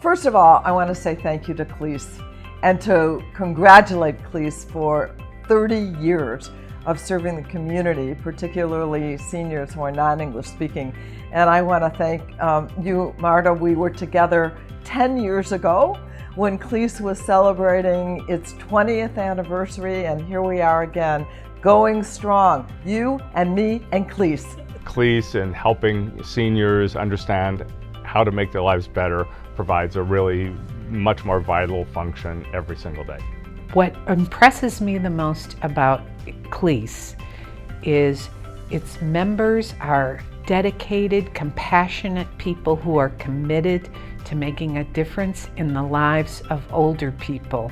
First of all, I want to say thank you to Clese and to congratulate Clese for 30 years of serving the community, particularly seniors who are non-English speaking. And I want to thank you, Marta. We were together 10 years ago when Clese was celebrating its 20th anniversary, and here we are again, going strong. You and me and Clese. Clese and helping seniors understand how to make their lives better provides a really much more vital function every single day. What impresses me the most about Clese is its members are dedicated, compassionate people who are committed to making a difference in the lives of older people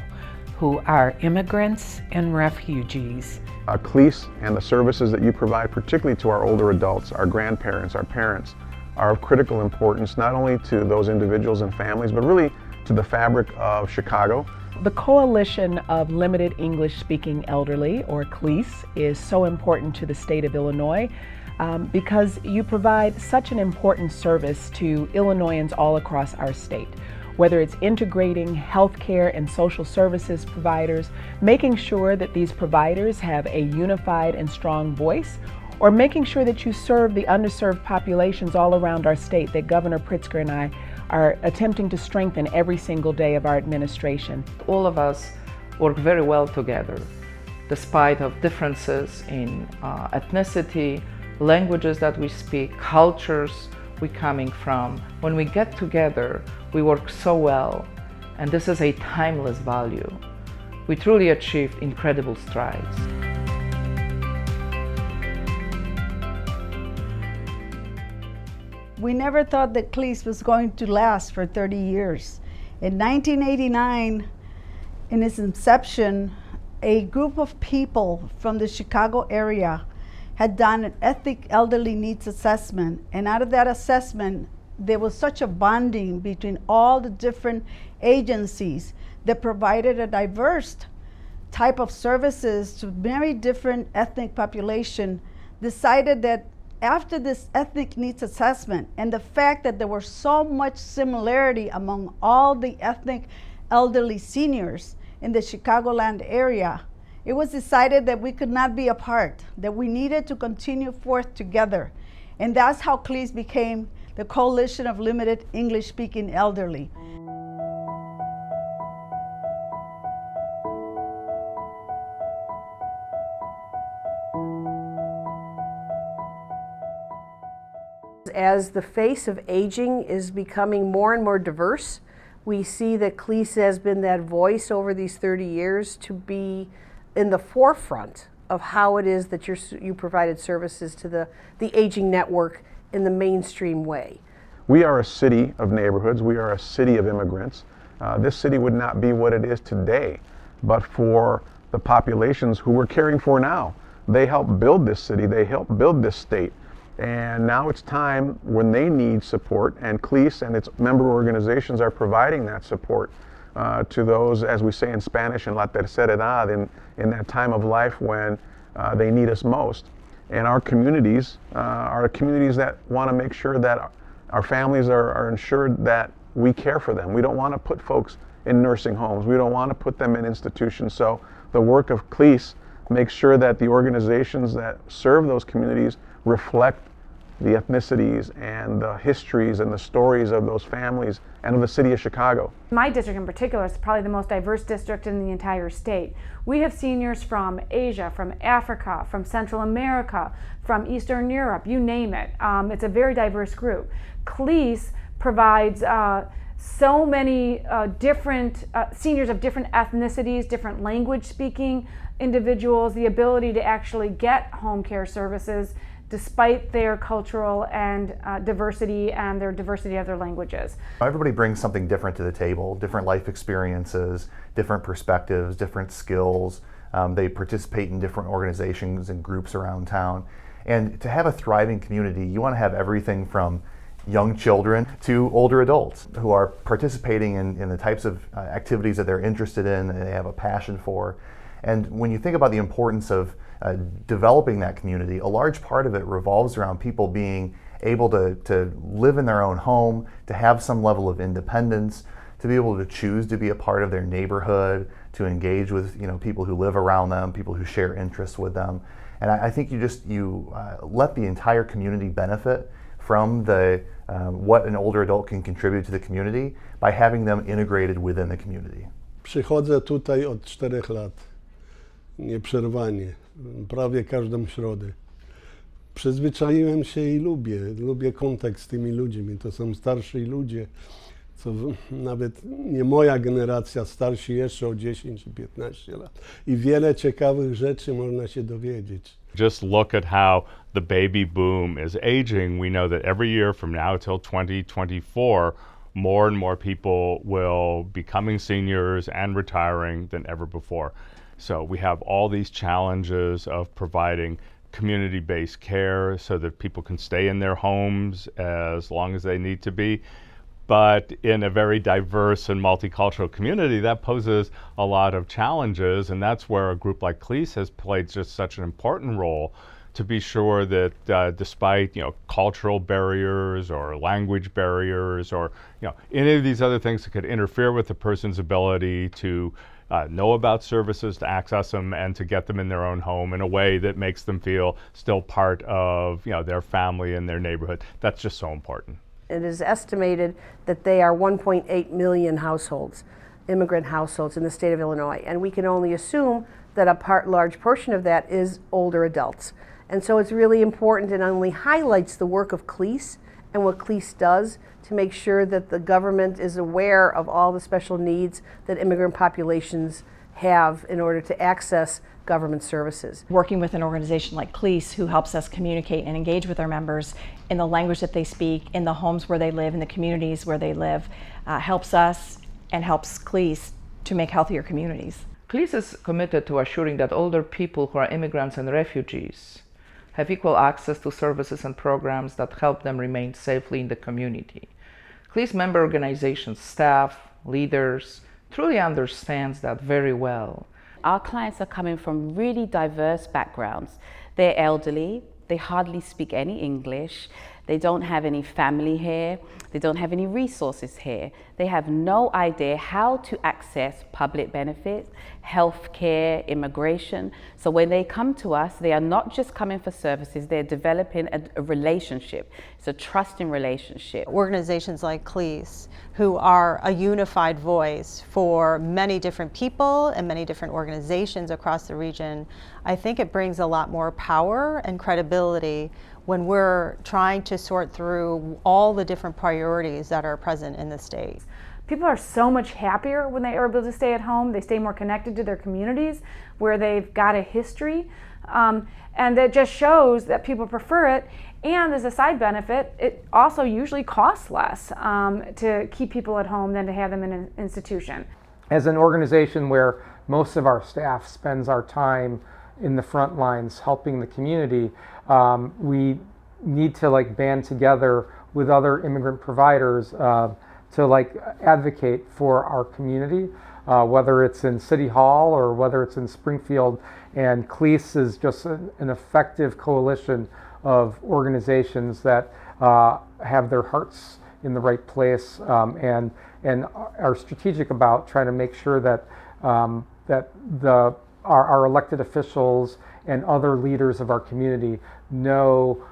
who are immigrants and refugees. Clese and the services that you provide, particularly to our older adults, our grandparents, our parents, are of critical importance not only to those individuals and families, but really to the fabric of Chicago. The Coalition of Limited English Speaking Elderly, or Clese, is so important to the state of Illinois because you provide such an important service to Illinoisans all across our state. Whether it's integrating healthcare and social services providers, making sure that these providers have a unified and strong voice, or making sure that you serve the underserved populations all around our state that Governor Pritzker and I are attempting to strengthen every single day of our administration. All of us work very well together, despite of differences in ethnicity, languages that we speak, cultures we're coming from. When we get together, we work so well, and this is a timeless value. We truly achieved incredible strides. We never thought that Clese was going to last for 30 years. In 1989, in its inception, a group of people from the Chicago area had done an ethnic elderly needs assessment, and out of that assessment, there was such a bonding between all the different agencies that provided a diverse type of services to very different ethnic population, decided that after this ethnic needs assessment and the fact that there was so much similarity among all the ethnic elderly seniors in the Chicagoland area, it was decided that we could not be apart, that we needed to continue forth together. And that's how Clese became the Coalition of Limited English Speaking Elderly. As the face of aging is becoming more and more diverse, we see that Clese has been that voice over these 30 years to be in the forefront of how it is that you provided services to the aging network in the mainstream way. We are a city of neighborhoods. We are a city of immigrants. This city would not be what it is today, but for the populations who we're caring for now. They helped build this city. They helped build this state. And now it's time when they need support, and Clese and its member organizations are providing that support to those, as we say in Spanish, in La Tercera Edad, in that time of life when they need us most. And our communities are communities that want to make sure that our families are ensured that we care for them. We don't want to put folks in nursing homes. We don't want to put them in institutions. So the work of Clese makes sure that the organizations that serve those communities reflect the ethnicities and the histories and the stories of those families and of the city of Chicago. My district in particular is probably the most diverse district in the entire state. We have seniors from Asia, from Africa, from Central America, from Eastern Europe, you name it. It's a very diverse group. Clese provides so many different seniors of different ethnicities, different language speaking individuals, the ability to actually get home care services despite their cultural and diversity and their diversity of their languages. Everybody brings something different to the table, different life experiences, different perspectives, different skills. They participate in different organizations and groups around town. And to have a thriving community, you want to have everything from young children to older adults who are participating in the types of activities that they're interested in and they have a passion for. And when you think about the importance of developing that community, a large part of it revolves around people being able to live in their own home, to have some level of independence, to be able to choose to be a part of their neighborhood, to engage with people who live around them, people who share interests with them. And I think you let the entire community benefit from what an older adult can contribute to the community by having them integrated within the community. Przychodzę tutaj od 4 lat, nieprzerwanie, prawie każdą środę. Przyzwyczaiłem się i lubię kontakt z tymi ludźmi. To są starsi ludzie, co nawet nie moja generacja, starsi jeszcze o 10 czy 15 lat. I wiele ciekawych rzeczy można się dowiedzieć. Just look at how the baby boom is aging. We know that every year from now till 2024, more and more people will be becoming seniors and retiring than ever before. So we have all these challenges of providing community-based care so that people can stay in their homes as long as they need to be. But in a very diverse and multicultural community, that poses a lot of challenges, and that's where a group like Clese has played just such an important role to be sure that despite cultural barriers or language barriers or any of these other things that could interfere with the person's ability to know about services, to access them, and to get them in their own home in a way that makes them feel still part of their family and their neighborhood. That's just so important. It is estimated that they are 1.8 million households, immigrant households in the state of Illinois, and we can only assume that a large portion of that is older adults. And so it's really important and only highlights the work of Clese and what Clese does to make sure that the government is aware of all the special needs that immigrant populations have in order to access government services. Working with an organization like Clese, who helps us communicate and engage with our members in the language that they speak, in the homes where they live, in the communities where they live, helps us and helps Clese to make healthier communities. Clese is committed to assuring that older people who are immigrants and refugees have equal access to services and programs that help them remain safely in the community. Clese member organizations, staff, leaders truly understands that very well. Our clients are coming from really diverse backgrounds. They're elderly, they hardly speak any English, they don't have any family here, they don't have any resources here. They have no idea how to access public benefits, health care, immigration. So when they come to us, they are not just coming for services, they're developing a relationship. It's a trusting relationship. Organizations like Clese, who are a unified voice for many different people and many different organizations across the region, I think it brings a lot more power and credibility when we're trying to sort through all the different priorities that are present in the state. People are so much happier when they are able to stay at home. They stay more connected to their communities where they've got a history. And that just shows that people prefer it. And as a side benefit, it also usually costs less to keep people at home than to have them in an institution. As an organization where most of our staff spends our time in the front lines helping the community, we need to band together with other immigrant providers to advocate for our community, whether it's in City Hall or whether it's in Springfield. And Clese is just an effective coalition of organizations that have their hearts in the right place and are strategic about trying to make sure that our elected officials and other leaders of our community know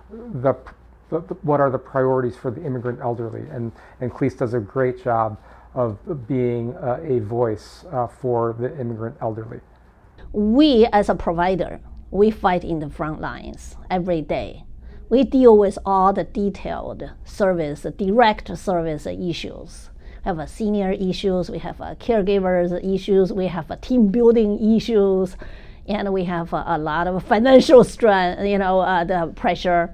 what are the priorities for the immigrant elderly. And Clese does a great job of being a voice for the immigrant elderly. We as a provider, we fight in the front lines every day. We deal with all the detailed service, direct service issues. We have senior issues, we have caregivers issues, we have team building issues, and we have a lot of financial strain, the pressure.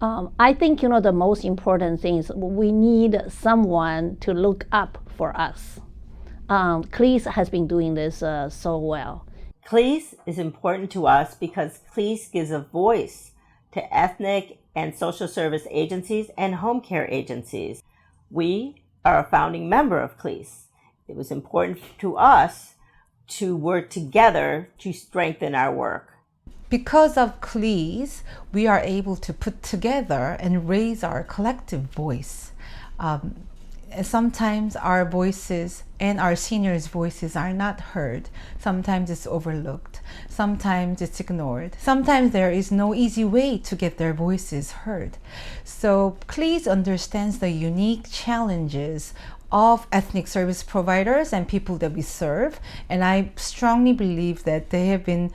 I think the most important thing is we need someone to look up for us. Clese has been doing this so well. Clese is important to us because Clese gives a voice to ethnic and social service agencies and home care agencies. We are a founding member of Clese. It was important to us to work together to strengthen our work. Because of Clese, we are able to put together and raise our collective voice. sometimes our voices and our seniors' voices are not heard. Sometimes it's overlooked. Sometimes it's ignored. Sometimes there is no easy way to get their voices heard. So Clese understands the unique challenges of ethnic service providers and people that we serve, and I strongly believe that they have been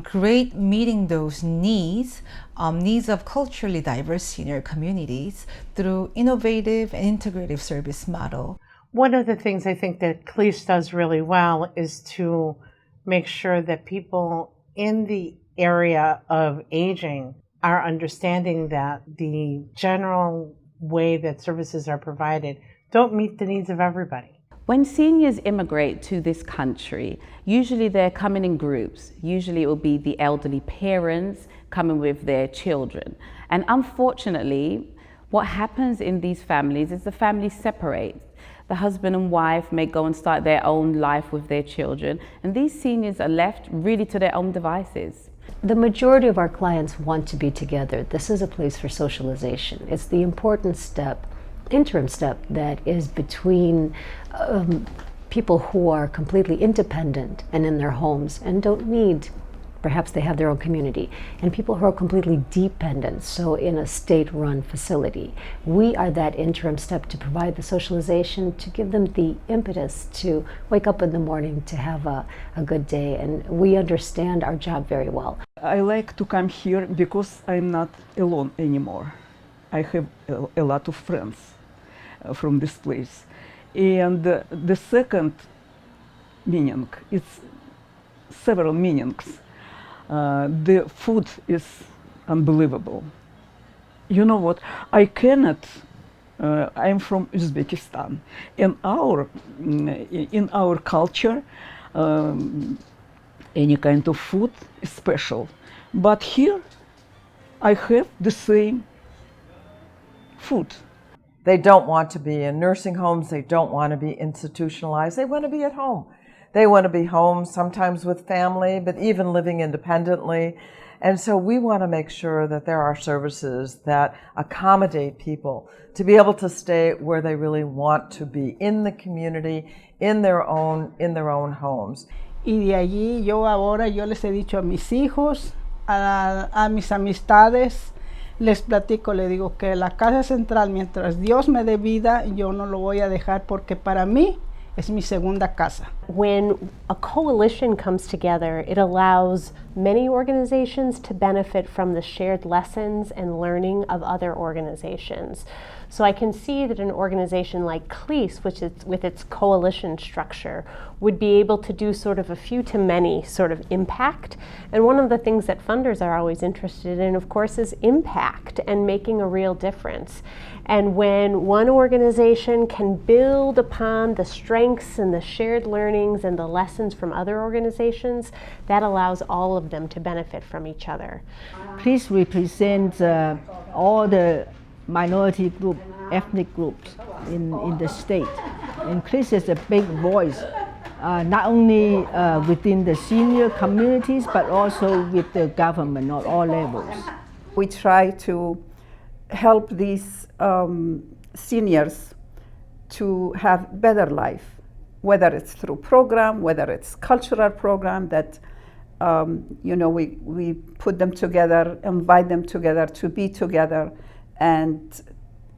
great meeting those needs of culturally diverse senior communities through innovative and integrative service model. One of the things I think that Clese does really well is to make sure that people in the area of aging are understanding that the general way that services are provided don't meet the needs of everybody. When seniors immigrate to this country, usually they're coming in groups. Usually it will be the elderly parents coming with their children. And unfortunately, what happens in these families is the families separate. The husband and wife may go and start their own life with their children, and these seniors are left really to their own devices. The majority of our clients want to be together. This is a place for socialization. It's the important step, interim step, that is between people who are completely independent and in their homes and don't need, perhaps they have their own community, and people who are completely dependent, so in a state-run facility. We are that interim step to provide the socialization, to give them the impetus to wake up in the morning, to have a good day, and we understand our job very well. I like to come here because I'm not alone anymore. I have a lot of friends from this place. And the second meaning, it's several meanings. The food is unbelievable. You know what, I cannot, I'm from Uzbekistan, and in our culture, any kind of food is special. But here, I have the same food. They don't want to be in nursing homes. They don't want to be institutionalized. They want to be at home. They want to be home, sometimes with family, but even living independently. And so we want to make sure that there are services that accommodate people to be able to stay where they really want to be, in the community, in their own homes. Y de allí yo les he dicho a mis hijos, a mis amistades, les platico, le digo que la casa central, mientras Dios me dé vida, yo no lo voy a dejar porque para mí es mi segunda casa. When a coalition comes together, it allows many organizations to benefit from the shared lessons and learning of other organizations. So I can see that an organization like Clese, which is with its coalition structure, would be able to do sort of a few to many sort of impact. And one of the things that funders are always interested in, of course, is impact and making a real difference. And when one organization can build upon the strengths and the shared learnings and the lessons from other organizations, that allows all of them to benefit from each other. Clese represents all the minority group, ethnic groups in the state. And Clese is a big voice, not only within the senior communities, but also with the government at all levels. We try to help these seniors to have better life, whether it's through program, whether it's cultural program that we put them together, invite them together to be together, and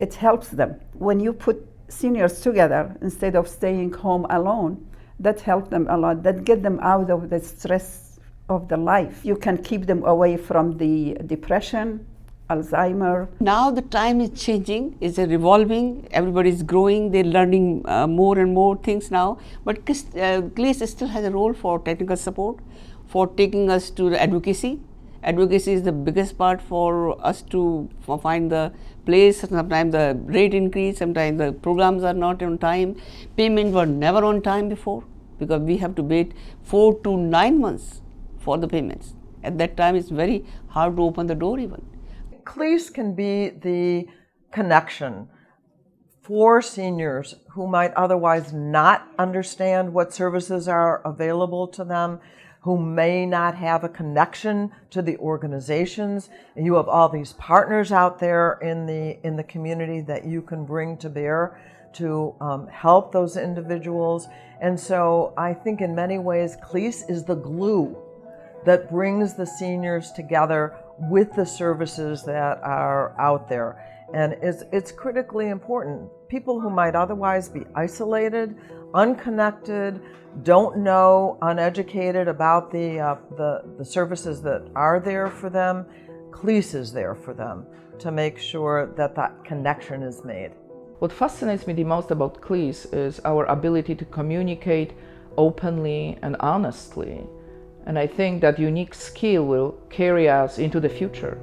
it helps them. When you put seniors together instead of staying home alone, that helps them a lot, that get them out of the stress of the life. You can keep them away from the depression, Alzheimer. Now the time is changing, it's revolving, everybody's growing, they're learning more and more things now. But Clese still has a role for technical support, for taking us to the advocacy. Advocacy is the biggest part for us to find the place. Sometimes the rate increase, sometimes the programs are not on time. Payment were never on time before because we have to wait 4 to 9 months for the payments. At that time, it's very hard to open the door even. Clese can be the connection for seniors who might otherwise not understand what services are available to them, who may not have a connection to the organizations. And you have all these partners out there in the community that you can bring to bear to help those individuals. And so I think in many ways, Clese is the glue that brings the seniors together with the services that are out there. And it's critically important. People who might otherwise be isolated, unconnected, don't know, uneducated about the services that are there for them, Clese is there for them to make sure that that connection is made. What fascinates me the most about Clese is our ability to communicate openly and honestly. And I think that unique skill will carry us into the future.